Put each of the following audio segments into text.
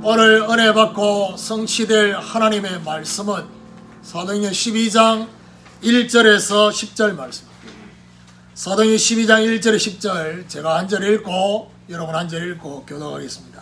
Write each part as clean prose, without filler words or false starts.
오늘 은혜 받고 성취될 하나님의 말씀은 사도행전 12장 1절에서 10절 말씀입니다. 사도행전 12장 1절에 10절 제가 한 절 읽고 여러분 한 절 읽고 교독하겠습니다.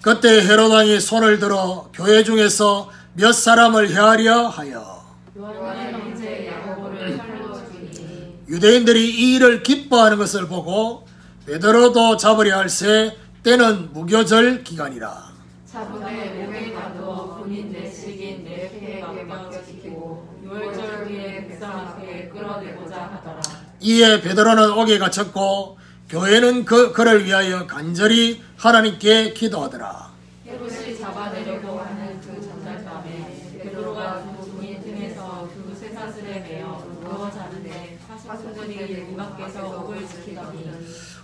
그때 헤롯 왕이 손을 들어 교회 중에서 몇 사람을 해하려 하여 요한의 형제 야고보를 칼로 죽이니 유대인들이 이 일을 기뻐하는 것을 보고 베드로도 잡으려 할새 때는 무교절 기간이라. 차분에 목에 가두어 군인 내식인 네 패에 맡겨지키고 유월절 후에 백성 앞에 끌어내고자 하더라. 이에 베드로는 옥에 갇혔고 교회는 그를 위하여 간절히 하나님께 기도하더라. 헤롯이 잡아내려고 하는 그 전날밤에 베드로가 두 군인 틈에서 두 쇠사슬에 매어 누워 자는데 사슴들이 문 밖에서 옥을 지키더니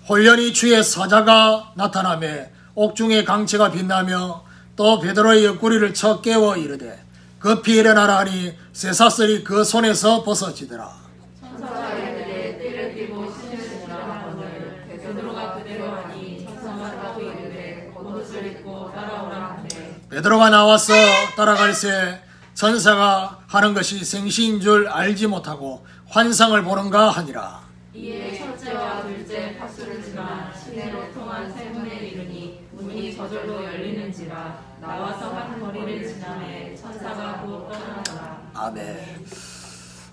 홀연히 주의 사자가 나타나매 옥중의 강체가 빛나며 또 베드로의 옆구리를 쳐 깨워 이르되 급히 일어나라 하니 쇠사슬이 그 손에서 벗어지더라. 천사가 이르되 띠를 띠고 씻으시느라 하거늘 베드로가 그대로 하니 천사가 따로 이르되 겉옷을 입고 따라오라 하되 베드로가 나와서 따라갈새 천사가 하는 것이 생시인 줄 알지 못하고 환상을 보는가 하니라. 이에 첫째와 둘째 파수를 지나 시내로 통한 세 문에 이르니 문이 저절로 열리는지라. 나와서 한 거리를 지나매 천사가 곧 떠나더라. 아멘.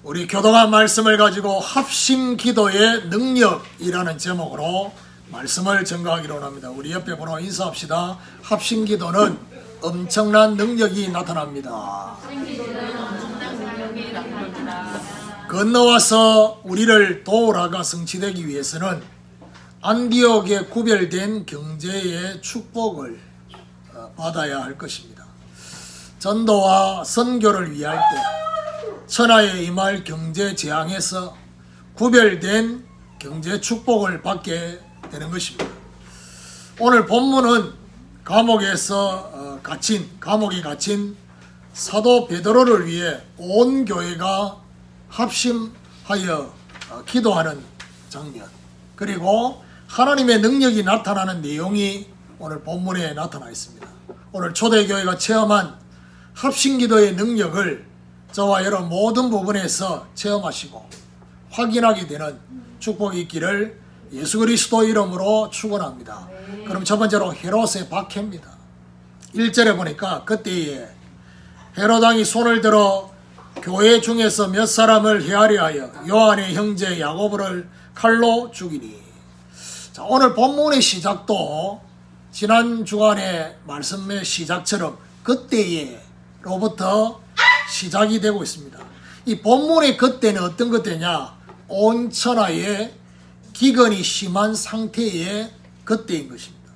우리 교독한 말씀을 가지고 합심 기도의 능력이라는 제목으로 말씀을 전가하기로 합니다. 우리 옆에 번호 인사합시다. 합심 기도는 엄청난 능력이 나타납니다. 건너와서 우리를 도우라가 성취되기 위해서는 안디옥에 구별된 경제의 축복을 받아야 할 것입니다. 전도와 선교를 위할 때 천하에 임할 경제 재앙에서 구별된 경제 축복을 받게 되는 것입니다. 오늘 본문은 감옥에 갇힌 사도 베드로를 위해 온 교회가 합심하여 기도하는 장면, 그리고 하나님의 능력이 나타나는 내용이 오늘 본문에 나타나 있습니다. 오늘 초대교회가 체험한 합심기도의 능력을 저와 여러분 모든 부분에서 체험하시고 확인하게 되는 축복이 있기를 예수 그리스도 이름으로 축원합니다. 그럼 첫 번째로 헤롯의 박해입니다. 1절에 보니까 그때에 헤롯 왕이 손을 들어 교회 중에서 몇 사람을 해하려 하여 요한의 형제 야고보를 칼로 죽이니. 자, 오늘 본문의 시작도 지난 주간의 말씀의 시작처럼 그때에로부터 시작이 되고 있습니다. 이 본문의 그때는 어떤 그때냐? 온 천하에 기근이 심한 상태의 그때인 것입니다.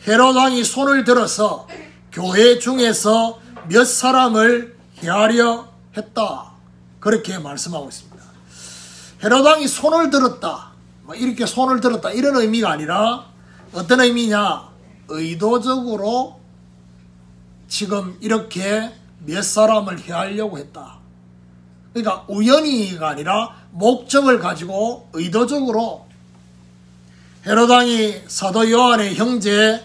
헤롯 왕이 손을 들어서 교회 중에서 몇 사람을 해하려 했다. 그렇게 말씀하고 있습니다. 헤롯 왕이 손을 들었다. 이렇게 손을 들었다. 이런 의미가 아니라 어떤 의미냐? 의도적으로 지금 이렇게 몇 사람을 해하려고 했다. 그러니까 우연히가 아니라 목적을 가지고 의도적으로 헤롯 왕이 사도 요한의 형제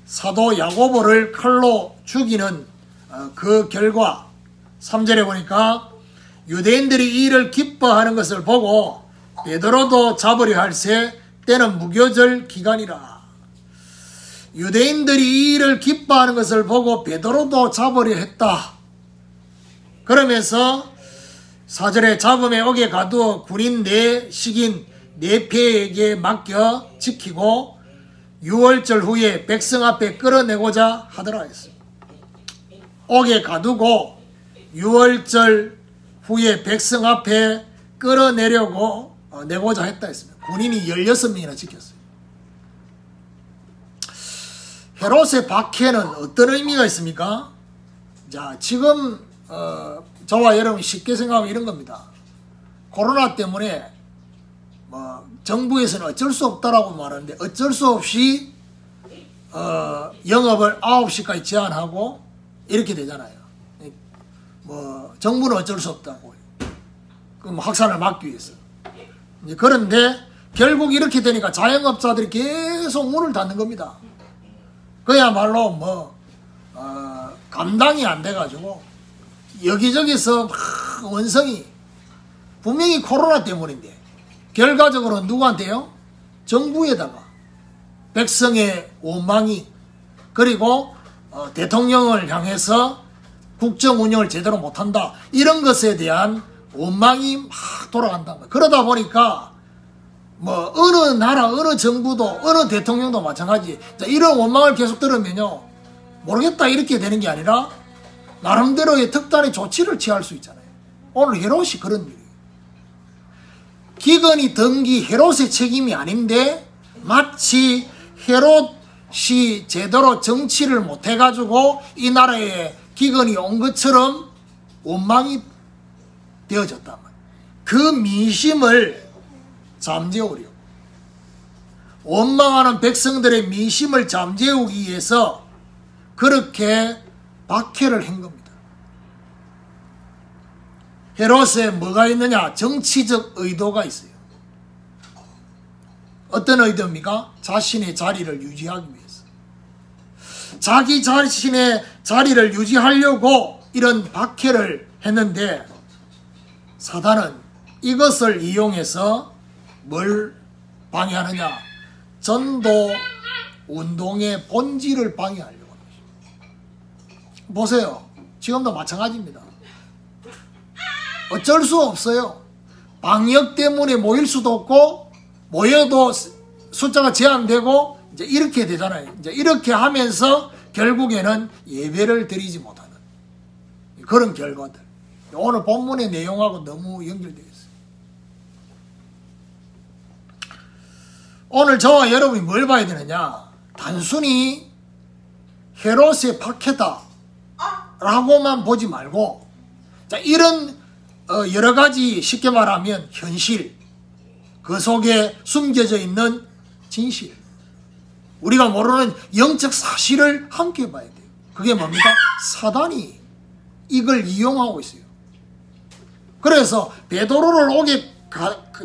사도 야고보를 칼로 죽이는 그 결과 3절에 보니까 유대인들이 이 일을 기뻐하는 것을 보고 베드로도 잡으려 할새 때는 무교절 기간이라. 유대인들이 이 일을 기뻐하는 것을 보고 베드로도 잡으려 했다. 그러면서 4절에 잡음에 옥에 가두어 군인 내식인 네 패에게 맡겨 지키고 유월절 후에 백성 앞에 끌어내고자 하더라 했습니다. 옥에 가두고 유월절 후에 백성 앞에 끌어내고자 했다 했습니다. 군인이 16명이나 지켰어요. 헤롯의 박해는 어떤 의미가 있습니까? 자, 지금 저와 여러분 쉽게 생각하면 이런 겁니다. 코로나 때문에 정부에서는 어쩔 수 없다라고 말하는데 어쩔 수 없이 영업을 9시까지 제한하고 이렇게 되잖아요. 정부는 어쩔 수 없다고. 그럼 확산을 막기 위해서. 그런데 결국 이렇게 되니까 자영업자들이 계속 문을 닫는 겁니다. 그야말로 감당이 안 돼가지고 여기저기서 막 원성이, 분명히 코로나 때문인데 결과적으로 누구한테요? 정부에다가 백성의 원망이, 그리고 대통령을 향해서 국정 운영을 제대로 못한다, 이런 것에 대한 원망이 막 돌아간다. 그러다 보니까 어느 나라, 어느 정부도, 어느 대통령도 마찬가지. 이런 원망을 계속 들으면요, 모르겠다 이렇게 되는 게 아니라 나름대로의 특단의 조치를 취할 수 있잖아요. 오늘 헤롯이 그런 일이에요. 기근이 등기 헤롯의 책임이 아닌데 마치 헤롯이 제대로 정치를 못해가지고 이 나라에 기근이 온 것처럼 원망이 되어졌단 말이에요. 그 민심을 잠재우려고, 원망하는 백성들의 민심을 잠재우기 위해서 그렇게 박해를 한 겁니다. 헤롯에 뭐가 있느냐? 정치적 의도가 있어요. 어떤 의도입니까? 자신의 자리를 유지하기 위해서. 자기 자신의 자리를 유지하려고 이런 박해를 했는데, 사단은 이것을 이용해서 뭘 방해하느냐? 전도 운동의 본질을 방해하려고 합니다. 보세요. 지금도 마찬가지입니다. 어쩔 수 없어요. 방역 때문에 모일 수도 없고, 모여도 숫자가 제한되고, 이제 이렇게 되잖아요. 이제 이렇게 하면서 결국에는 예배를 드리지 못하는 그런 결과들. 오늘 본문의 내용하고 너무 연결되어 있어요. 오늘 저와 여러분이 뭘 봐야 되느냐? 단순히 헤롯의 박해다 라고만 보지 말고, 자, 이런 여러 가지, 쉽게 말하면 현실, 그 속에 숨겨져 있는 진실, 우리가 모르는 영적 사실을 함께 봐야 돼요. 그게 뭡니까? 사단이 이걸 이용하고 있어요. 그래서 베드로를 옥에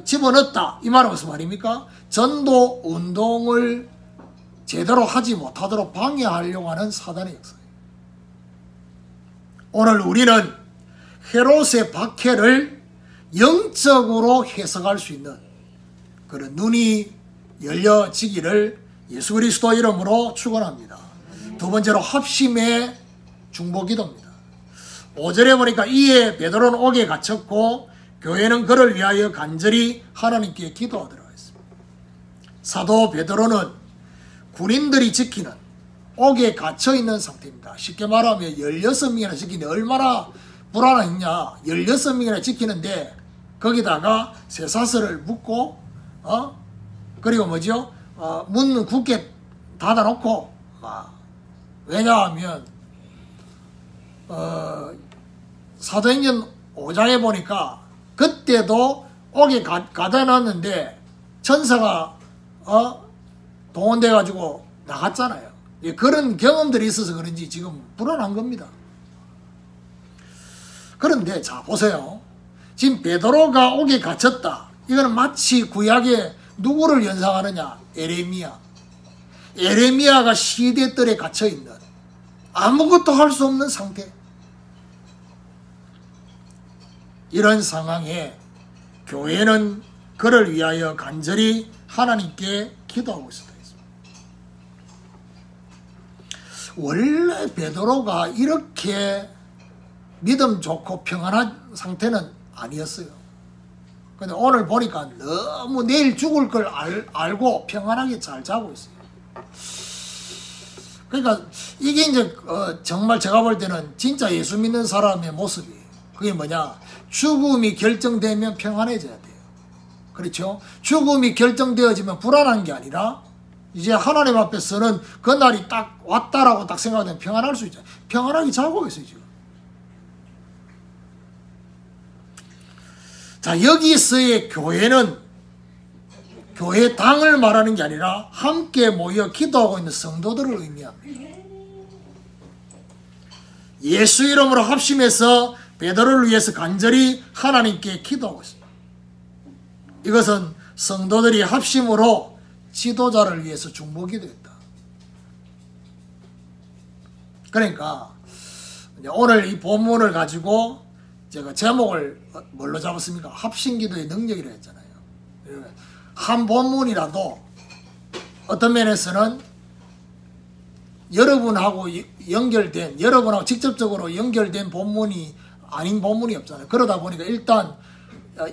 집어넣었다, 이 말은 무슨 말입니까? 전도 운동을 제대로 하지 못하도록 방해하려고 하는 사단의 역사예요. 오늘 우리는 헤롯의 박해를 영적으로 해석할 수 있는 그런 눈이 열려지기를 예수 그리스도 이름으로 축원합니다. 두 번째로 합심의 중보기도입니다. 5절에 보니까 이에 베드로는 옥에 갇혔고 교회는 그를 위하여 간절히 하나님께 기도하더라 했습니다. 사도 베드로는 군인들이 지키는 옥에 갇혀있는 상태입니다. 쉽게 말하면 16명이나 지키는데 얼마나 불안했냐. 16명이나 지키는데 거기다가 쇠사슬을 묶고 그리고 뭐죠? 문 굳게 닫아놓고, 왜냐하면 사도행전 5장에 보니까 그때도 옥에 가다 놨는데 천사가 동원돼가지고 나갔잖아요. 그런 경험들이 있어서 그런지 지금 불안한 겁니다. 그런데 자 보세요. 지금 베드로가 옥에 갇혔다. 이거는 마치 구약에 누구를 연상하느냐? 에레미야. 에레미야가 시대들에 갇혀있는, 아무것도 할 수 없는 상태. 이런 상황에 교회는 그를 위하여 간절히 하나님께 기도하고 있었다. 원래 베드로가 이렇게 믿음 좋고 평안한 상태는 아니었어요. 근데 오늘 보니까 너무 내일 죽을 걸 알고 평안하게 잘 자고 있어요. 그러니까 이게 이제 정말 제가 볼 때는 진짜 예수 믿는 사람의 모습이에요. 그게 뭐냐? 죽음이 결정되면 평안해져야 돼요. 그렇죠? 죽음이 결정되어지면 불안한 게 아니라 이제 하나님 앞에서는 그날이 딱 왔다라고 딱 생각하면 평안할 수 있죠. 평안하게 자고 있어요, 지금. 자, 여기서의 교회는 교회 당을 말하는 게 아니라 함께 모여 기도하고 있는 성도들을 의미합니다. 예수 이름으로 합심해서 베드로를 위해서 간절히 하나님께 기도하고 있습니다. 이것은 성도들이 합심으로 지도자를 위해서 중보기도했다. 그러니까 이제 오늘 이 본문을 가지고 제가 제목을 뭘로 잡았습니까? 합심기도의 능력이라 했잖아요. 한 본문이라도 어떤 면에서는 여러분하고 연결된, 여러분하고 직접적으로 연결된 본문이 아닌 본문이 없잖아요. 그러다 보니까 일단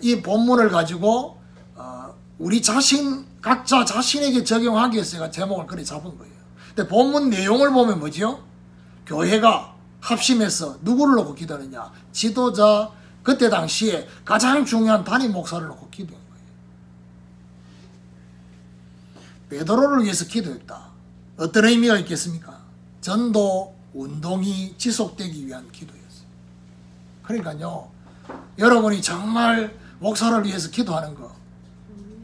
이 본문을 가지고 우리 각자 자신에게 적용하기 위해서 제가 제목을 그렇게 잡은 거예요. 근데 본문 내용을 보면 뭐죠? 교회가 합심해서 누구를 놓고 기도하느냐? 지도자, 그때 당시에 가장 중요한 담임 목사를 놓고 기도한 거예요. 베드로를 위해서 기도했다. 어떤 의미가 있겠습니까? 전도 운동이 지속되기 위한 기도였어요. 그러니까요, 여러분이 정말 목사를 위해서 기도하는 거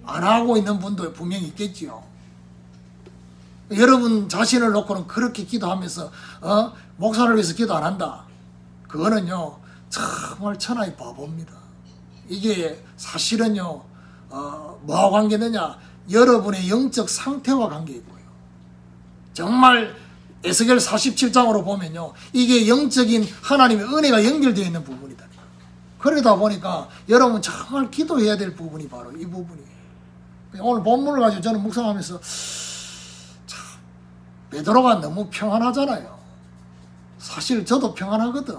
안 하고 있는 분도 분명히 있겠지요. 여러분 자신을 놓고는 그렇게 기도하면서 목사를 위해서 기도 안 한다. 그거는요 정말 천하의 바보입니다. 이게 사실은요 뭐와 관계되냐? 여러분의 영적 상태와 관계 있고요. 정말 에스겔 47장으로 보면요, 이게 영적인 하나님의 은혜가 연결되어 있는 부분이다. 그러다 보니까 여러분 정말 기도해야 될 부분이 바로 이 부분이에요. 오늘 본문을 가지고 저는 묵상하면서 참 베드로가 너무 평안하잖아요. 사실 저도 평안하거든.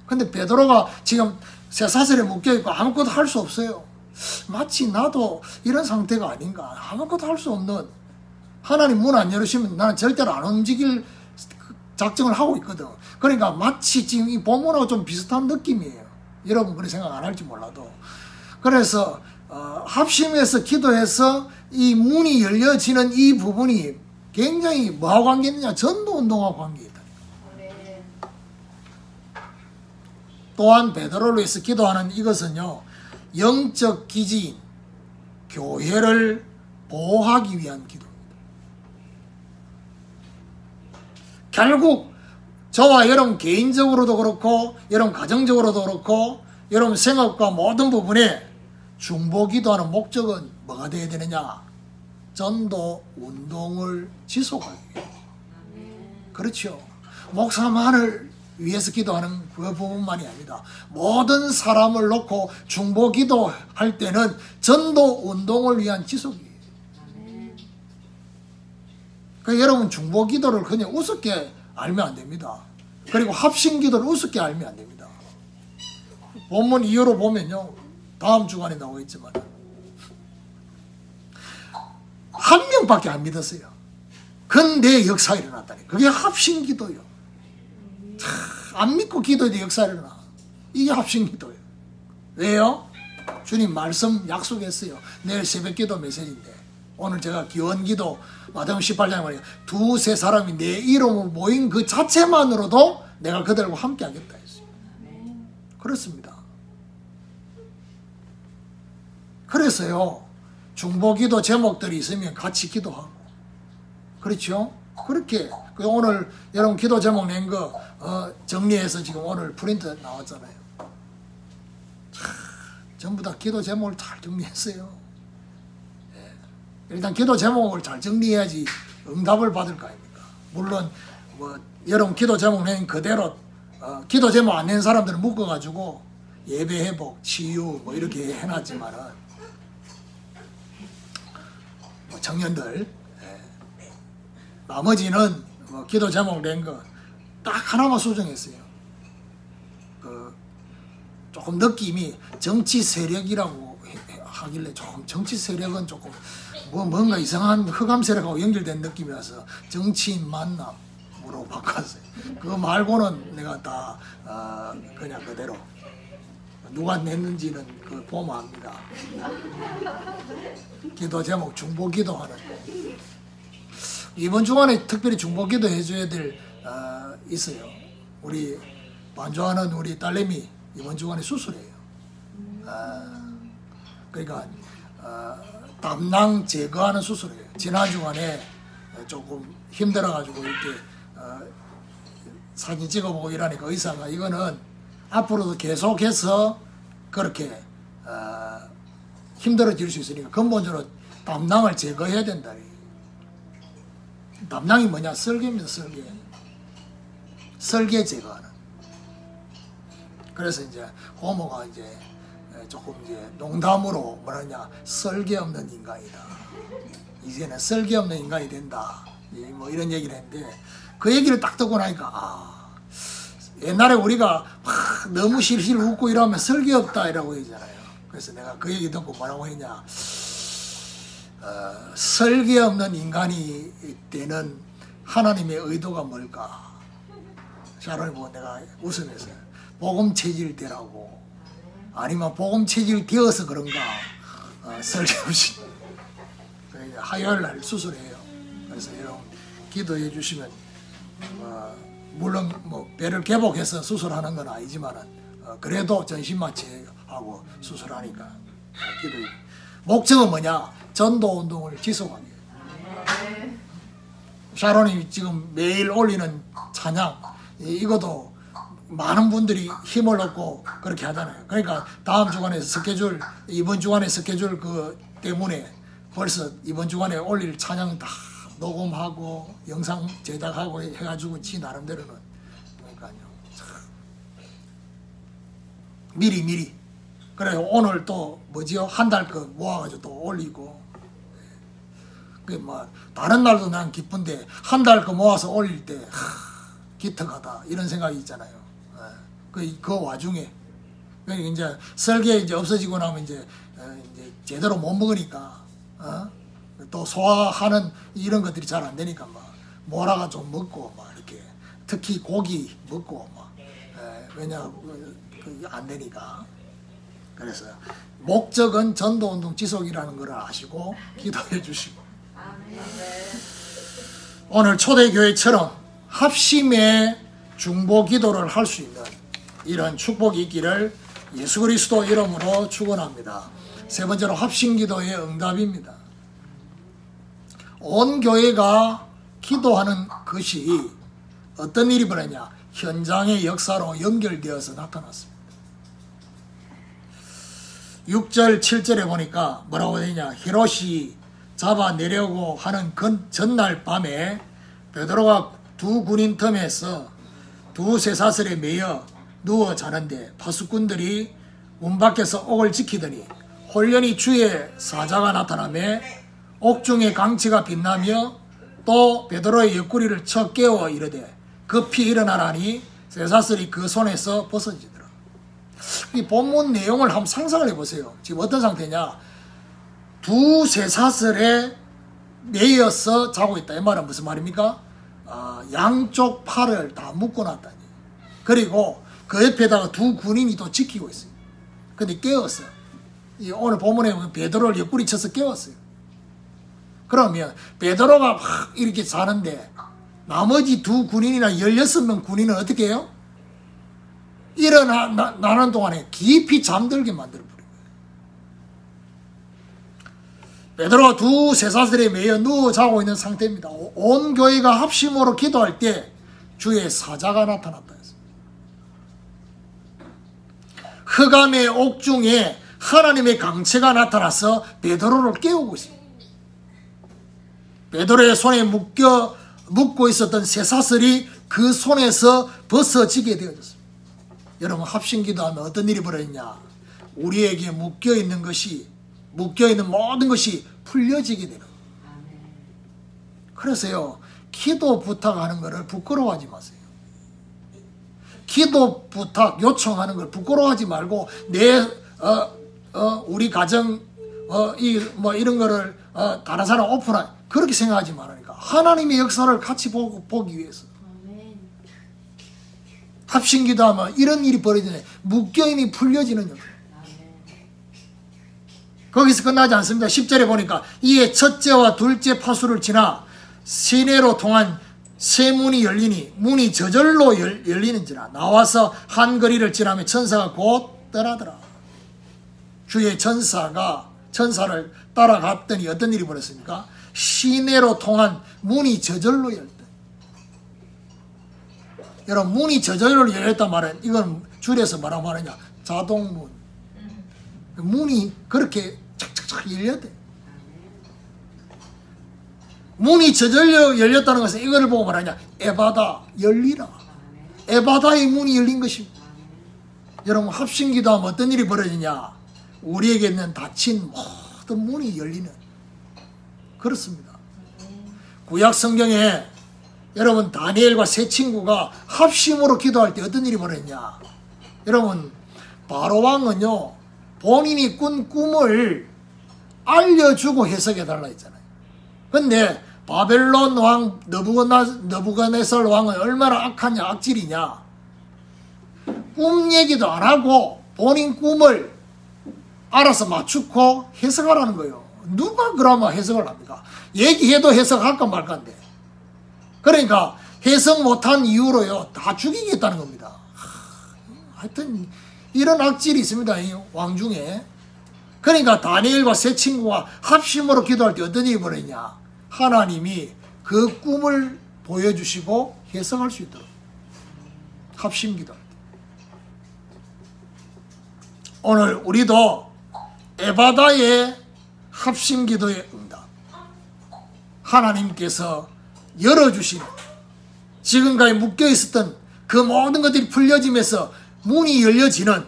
근데 베드로가 지금 쇠사슬에 묶여있고 아무것도 할 수 없어요. 마치 나도 이런 상태가 아닌가. 아무것도 할 수 없는, 하나님 문 안 열으시면 나는 절대로 안 움직일 작정을 하고 있거든. 그러니까 마치 지금 이 본문하고 좀 비슷한 느낌이에요. 여러분 그런 생각 안 할지 몰라도. 그래서 합심해서 기도해서 이 문이 열려지는 이 부분이 굉장히 뭐하고 관계 있느냐? 전도운동하고 관계 있다. 또한 베드로를 위해서 기도하는 이것은요, 영적 기지인 교회를 보호하기 위한 기도입니다. 결국 저와 여러분 개인적으로도 그렇고 여러분 가정적으로도 그렇고 여러분 생업과 모든 부분에 중보기도하는 목적은 뭐가 되어야 되느냐? 전도 운동을 지속하기 위해. 그렇죠. 목사만을 위해서 기도하는 그 부분만이 아니다. 모든 사람을 놓고 중보기도할 때는 전도 운동을 위한 지속이에요. 그러니까 여러분 중보기도를 그냥 우습게 알면 안 됩니다. 그리고 합심기도를 우습게 알면 안 됩니다. 본문 이유로 보면요, 다음 주간에 나오겠지만 한 명밖에 안 믿었어요. 근데 역사가 일어났다니. 그게 합심기도예요. 안 믿고 기도해도 역사가 일어나. 이게 합심기도예요. 왜요? 주님 말씀 약속했어요. 내일 새벽기도 메시지인데 오늘 제가 기원기도 마태복음 18장에 말이에요. 두세 사람이 내 이름으로 모인 그 자체만으로도 내가 그들과 함께 하겠다 했어요. 그렇습니다. 그래서요, 중보기도 제목들이 있으면 같이 기도하고, 그렇죠? 그렇게 오늘 여러분 기도 제목 낸 거 정리해서 지금 오늘 프린트 나왔잖아요. 전부 다 기도 제목을 잘 정리했어요. 일단 기도 제목을 잘 정리해야지 응답을 받을 거 아닙니까? 물론 여러분 기도 제목 낸 그대로 기도 제목 안 낸 사람들은 묶어가지고 예배 회복, 치유 이렇게 해놨지만은 청년들, 나머지는 기도 제목 낸 거 딱 하나만 수정했어요. 조금 느낌이 정치 세력이라고 하길래 조금 정치 세력은 조금 뭔가 이상한 흑암 세력하고 연결된 느낌이라서 정치인 만남으로 바꿨어요. 그거 말고는 내가 다 그냥 그대로 누가 냈는지는 보면 압니다. 기도 제목 중보기도하는, 이번 주간에 특별히 중보기도 해줘야 될 있어요. 우리 반주하는 우리 딸내미 이번 주간에 수술해요. 그러니까 담낭 제거하는 수술이에요. 지난 주간에 조금 힘들어가지고 이렇게 사진 찍어보고 이러니까 의사가 이거는 앞으로도 계속해서 그렇게 힘들어질 수 있으니까 근본적으로 담낭을 제거해야 된다. 담낭이 뭐냐? 설계입니다. 설계. 설계 제거하는. 그래서 이제 호모가 이제 조금 이제 농담으로 뭐라냐, 설계 없는 인간이다. 이제는 설계 없는 인간이 된다. 뭐 이런 얘기를 했는데, 그 얘기를 딱 듣고 나니까 옛날에 우리가 막 너무 실실 웃고 이러면 설계 없다 이라고 얘기잖아요. 그래서 내가 그 얘기 듣고 뭐라고 했냐, 설계 없는 인간이 되는 하나님의 의도가 뭘까? 샤론이 보고 내가 웃으면서 복음 체질 되라고, 아니면 복음 체질 되어서 그런가, 설계 없이. 화요일 날 수술해요. 그래서 여러분 기도해 주시면, 물론 뭐 배를 개복해서 수술하는 건 아니지만은 그래도 전신마취하고 수술하니까 기도해. 목적은 뭐냐? 전도 운동을 지속하기. 샤론이 지금 매일 올리는 찬양, 이것도 많은 분들이 힘을 얻고 그렇게 하잖아요. 그러니까 다음 주간에 스케줄, 이번 주간에 스케줄 그 때문에 벌써 이번 주간에 올릴 찬양 다 녹음하고 영상 제작하고 해가지고 지 나름대로는, 그러니까요, 미리 그래요. 오늘 또 뭐지요, 한 달 거 모아가지고 또 올리고. 그 뭐 다른 날도 난 기쁜데 한 달 거 모아서 올릴 때 기특하다 이런 생각이 있잖아요. 그 와중에 이제 설계 이제 없어지고 나면 이제 제대로 못 먹으니까, 또 소화하는 이런 것들이 잘 안 되니까 막 모라가 좀 먹고 막 이렇게, 특히 고기 먹고 막, 왜냐 안 되니까. 그래서 목적은 전도운동 지속이라는 걸 아시고 기도해 주시고, 오늘 초대교회처럼 합심의 중보 기도를 할 수 있는 이런 축복이 있기를 예수 그리스도 이름으로 축원합니다. 세 번째로 합심 기도의 응답입니다. 온 교회가 기도하는 것이 어떤 일이 벌어졌냐, 현장의 역사로 연결되어서 나타났습니다. 6절 7절에 보니까 뭐라고 되냐, 히롯이 잡아내려고 하는 전날 밤에 베드로가 두 군인 틈에서 두 쇠사슬에 매여 누워 자는데 파수꾼들이 문 밖에서 옥을 지키더니 홀연히 주의 사자가 나타나며 옥중의 강치가 빛나며 또 베드로의 옆구리를 쳐 깨워 이르되 급히 일어나라니 쇠사슬이 그 손에서 벗어지더라. 이 본문 내용을 한번 상상을 해보세요. 지금 어떤 상태냐, 두 쇠사슬에 매여서 자고 있다. 이 말은 무슨 말입니까? 양쪽 팔을 다 묶어놨다니. 그리고 그 옆에다가 두 군인이 또 지키고 있어요. 근데 깨웠어. 오늘 본문에 보면 베드로를 옆구리 쳐서 깨웠어요. 그러면 베드로가 막 이렇게 자는데 나머지 두 군인이나 16명 군인은 어떻게 해요? 일어나는 동안에 깊이 잠들게 만들어버린 거예요. 베드로가 두 쇠사슬에 매여 누워 자고 있는 상태입니다. 온 교회가 합심으로 기도할 때 주의 사자가 나타났다 했습니다. 흑암의 옥중에 하나님의 강체가 나타나서 베드로를 깨우고 있습니다. 베드로의 손에 묶고 있었던 쇠사슬이 그 손에서 벗어지게 되어졌습니다. 여러분, 합심기도하면 어떤 일이 벌어졌냐, 우리에게 묶여있는 모든 것이 풀려지게 되는 거예요. 그래서요, 기도 부탁하는 것을 부끄러워하지 마세요. 기도 부탁 요청하는 걸 부끄러워하지 말고, 우리 가정 이런 거를 다른 사람 오픈하, 그렇게 생각하지 말으니까. 하나님의 역사를 같이 보기 위해서. 합심기도하면 이런 일이 벌어지네. 묶여임이 풀려지는 역사. 거기서 끝나지 않습니다. 10절에 보니까 이에 첫째와 둘째 파수를 지나 시내로 통한 세 문이 열리니 문이 저절로 열리는지라 나와서 한 거리를 지나며 천사가 곧 떠나더라. 주의 천사를 따라갔더니 어떤 일이 벌어졌습니까? 시내로 통한 문이 저절로 열렸다. 여러분, 문이 저절로 열렸단 말은 이건 줄여서 뭐라고 말하냐, 자동문. 문이 그렇게 착착착 열렸대. 문이 저절로 열렸다는 것은 이거를 보고 말하냐, 에바다, 열리라. 에바다의 문이 열린 것입니다. 여러분, 합심기도하면 어떤 일이 벌어지냐? 우리에게 있는 닫힌 모든 문이 열리는, 그렇습니다. 구약 성경에 여러분 다니엘과 세 친구가 합심으로 기도할 때 어떤 일이 벌어졌냐? 여러분, 바로 왕은요 본인이 꾼 꿈을 알려주고 해석해달라 했잖아요. 근데 바벨론 왕 느부갓네살 왕은 얼마나 악하냐, 악질이냐. 꿈 얘기도 안 하고 본인 꿈을 알아서 맞추고 해석하라는 거예요. 누가 그러면 해석을 합니까? 얘기해도 해석할까 말까인데. 그러니까 해석 못한 이유로요 다 죽이겠다는 겁니다. 하여튼 이런 악질이 있습니다, 이 왕 중에. 그러니까 다니엘과 세 친구가 합심으로 기도할 때 어떤 일이 벌어지냐? 하나님이 그 꿈을 보여주시고 해석할 수 있도록 합심 기도할 때. 오늘 우리도 에바다의 합심 기도의 응답, 하나님께서 열어주신, 지금까지 묶여있었던 그 모든 것들이 풀려지면서 문이 열려지는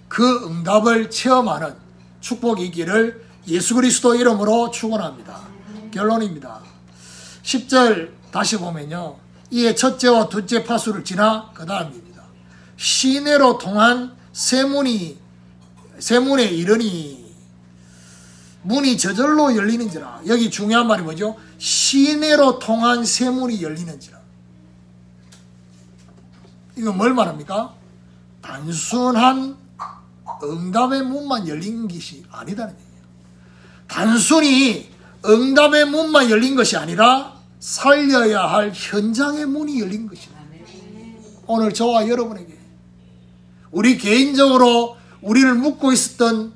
그 응답을 체험하는 축복이 있기를 예수 그리스도 이름으로 축원합니다. 결론입니다. 10절 다시 보면요, 이에 첫째와 둘째 파수를 지나 그 다음입니다. 시내로 통한 세문에 이르니 문이 저절로 열리는지라. 여기 중요한 말이 뭐죠? 시내로 통한 세문이 열리는지라. 이건 뭘 말합니까? 단순한 응답의 문만 열린 것이 아니다는 얘기예요. 단순히 응답의 문만 열린 것이 아니라 살려야 할 현장의 문이 열린 것이다. 오늘 저와 여러분에게 우리 개인적으로 우리를 묶고 있었던,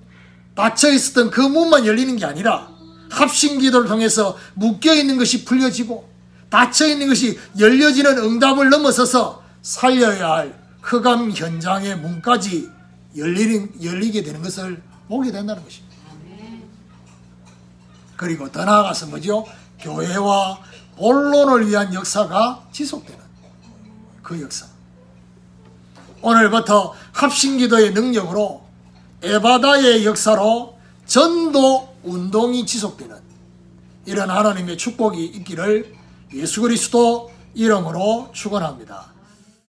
닫혀 있었던 그 문만 열리는 게 아니라 합심 기도를 통해서 묶여 있는 것이 풀려지고 닫혀 있는 것이 열려지는 응답을 넘어서서 살려야 할 흑암 현장의 문까지 열리게 되는 것을 보게 된다는 것입니다. 그리고 더 나아가서 뭐죠? 교회와 본론을 위한 역사가 지속되는 그 역사. 오늘부터 합심기도의 능력으로 에바다의 역사로 전도 운동이 지속되는 이런 하나님의 축복이 있기를 예수 그리스도 이름으로 축원합니다.